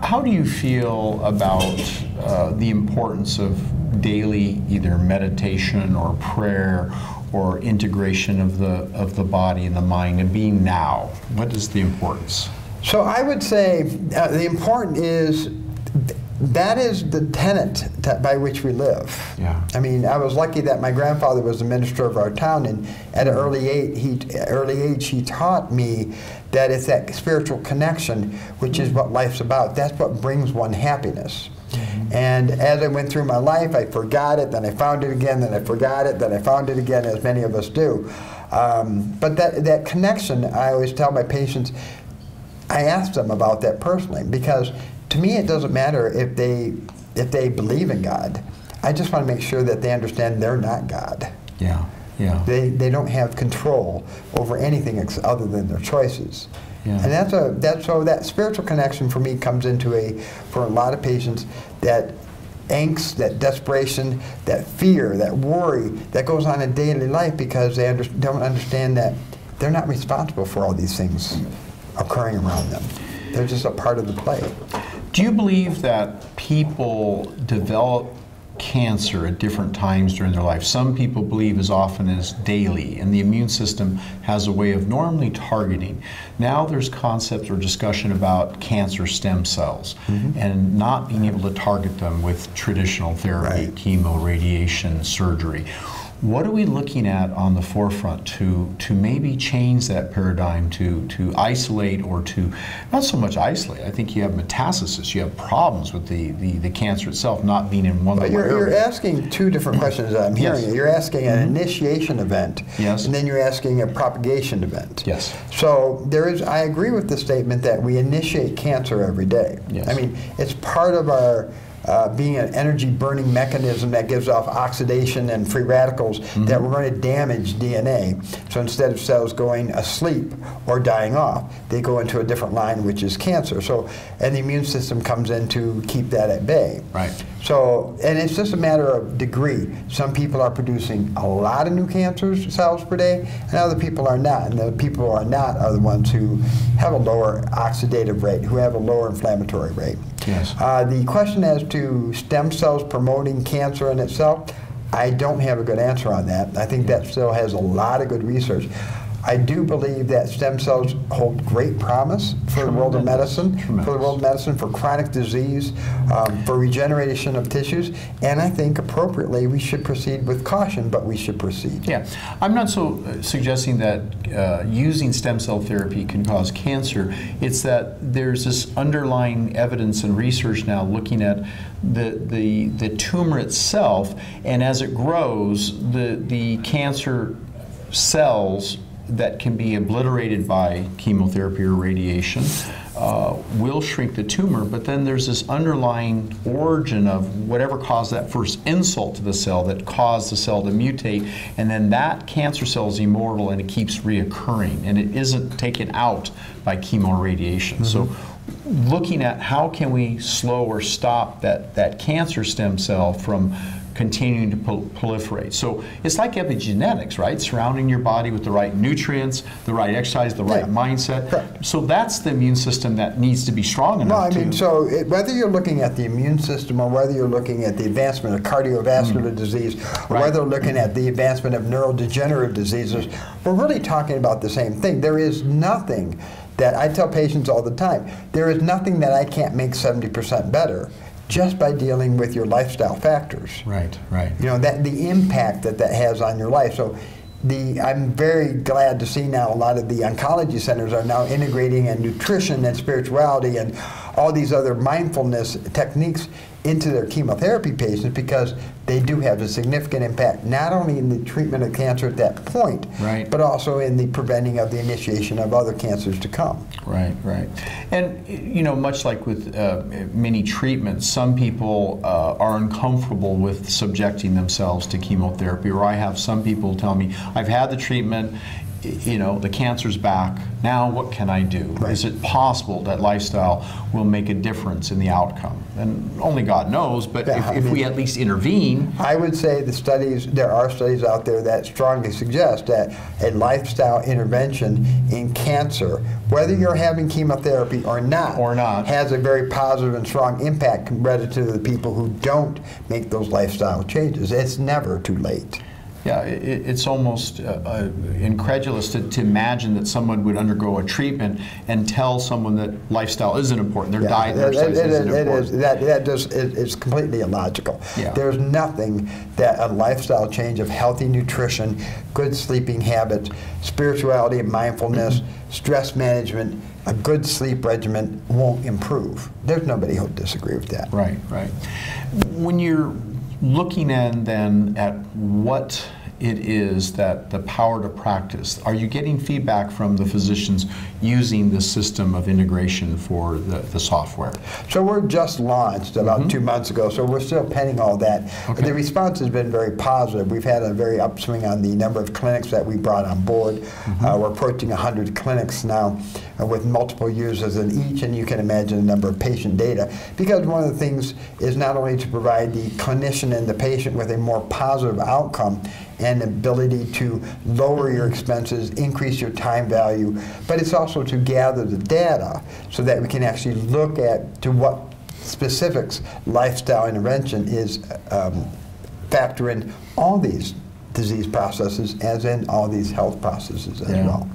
How do you feel about the importance of daily either meditation or prayer or integration of the body and the mind and being now? What is the importance? So I would say the important is that is the tenet by which we live. Yeah. I mean, I was lucky that my grandfather was the minister of our town, and at an early age he taught me that it's that spiritual connection, which is what life's about. That's what brings one happiness. Mm-hmm. And as I went through my life, I forgot it, then I found it again, then I forgot it, then I found it again, as many of us do. But that connection, I always tell my patients, I ask them about that personally, because to me it doesn't matter if they believe in God. I just want to make sure that they understand they're not God. Yeah, yeah. They don't have control over anything other than their choices. Yeah. And so that spiritual connection for me comes into for a lot of patients, that angst, that desperation, that fear, that worry that goes on in daily life because they don't understand that they're not responsible for all these things occurring around them. They're just a part of the play. Do you believe that people develop cancer at different times during their life? Some people believe as often as daily, and the immune system has a way of normally targeting. Now there's concepts or discussion about cancer stem cells, mm-hmm. and not being able to target them with traditional therapy, right. Chemo, radiation, surgery. What are we looking at on the forefront to maybe change that paradigm, to isolate, or to not so much isolate? I think you have metastasis, you have problems with the cancer itself not being in one area. You're asking two different questions that I'm hearing. Yes. You're asking an mm-hmm. initiation event, yes. and then you're asking a propagation event. Yes. So I agree with the statement that we initiate cancer every day. Yes. I mean, it's part of our being an energy-burning mechanism that gives off oxidation and free radicals, mm-hmm. that we're going to damage DNA. So instead of cells going asleep or dying off, they go into a different line, which is cancer. So, and the immune system comes in to keep that at bay. Right. So, and it's just a matter of degree. Some people are producing a lot of new cancer cells per day, and other people are not. And the people who are not are the ones who have a lower oxidative rate, who have a lower inflammatory rate. Yes. The question as to stem cells promoting cancer in itself, I don't have a good answer on that. I think that still has a lot of good research. I do believe that stem cells hold great promise for the world of medicine, for chronic disease, for regeneration of tissues, and I think appropriately we should proceed with caution, but we should proceed. Yeah, I'm not so suggesting that using stem cell therapy can cause cancer. It's that there's this underlying evidence and research now looking at the tumor itself, and as it grows, the cancer cells that can be obliterated by chemotherapy or radiation will shrink the tumor, but then there's this underlying origin of whatever caused that first insult to the cell that caused the cell to mutate, and then that cancer cell is immortal and it keeps reoccurring, and it isn't taken out by chemo or radiation. Mm-hmm. So looking at how can we slow or stop that cancer stem cell from continuing to proliferate. So it's like epigenetics, right? Surrounding your body with the right nutrients, the right exercise, the right mindset. Correct. So that's the immune system that needs to be strong enough. Well, I mean, so whether you're looking at the immune system or whether you're looking at the advancement of cardiovascular disease, or whether you're looking at the advancement of neurodegenerative diseases, we're really talking about the same thing. There is nothing that I tell patients all the time, there is nothing that I can't make 70% better just by dealing with your lifestyle factors. Right, right. You know, the impact that has on your life. So I'm very glad to see now a lot of the oncology centers are now integrating nutrition and spirituality and all these other mindfulness techniques into their chemotherapy patients, because they do have a significant impact not only in the treatment of cancer at that point, right, but also in the preventing of the initiation of other cancers to come. Right, right. And you know, much like with many treatments, some people are uncomfortable with subjecting themselves to chemotherapy, or I have some people tell me, I've had the treatment, you know, the cancer's back, now what can I do? Right. Is it possible that lifestyle will make a difference in the outcome? And only God knows, but Yeah, if we at least intervene. I would say there are studies out there that strongly suggest that a lifestyle intervention in cancer, whether you're having chemotherapy or not, has a very positive and strong impact compared to the people who don't make those lifestyle changes. It's never too late. Yeah, it's almost incredulous to imagine that someone would undergo a treatment and tell someone that lifestyle isn't important, their diet and exercise isn't important. It's completely illogical. Yeah. There's nothing that a lifestyle change of healthy nutrition, good sleeping habits, spirituality and mindfulness, stress management, a good sleep regimen won't improve. There's nobody who'll disagree with that. Right, right. When you're looking at what it is that the power to practice, are you getting feedback from the physicians using this system of integration for the software? So we're just launched about 2 months ago, so we're still penning all that. Okay. The response has been very positive. We've had a very upswing on the number of clinics that we brought on board. We're approaching 100 clinics now with multiple users in each, and you can imagine the number of patient data. Because one of the things is not only to provide the clinician and the patient with a more positive outcome and ability to lower your expenses, increase your time value, but it's also to gather the data so that we can actually look at to what specifics lifestyle intervention is, factor in all these disease processes as in all these health processes as well.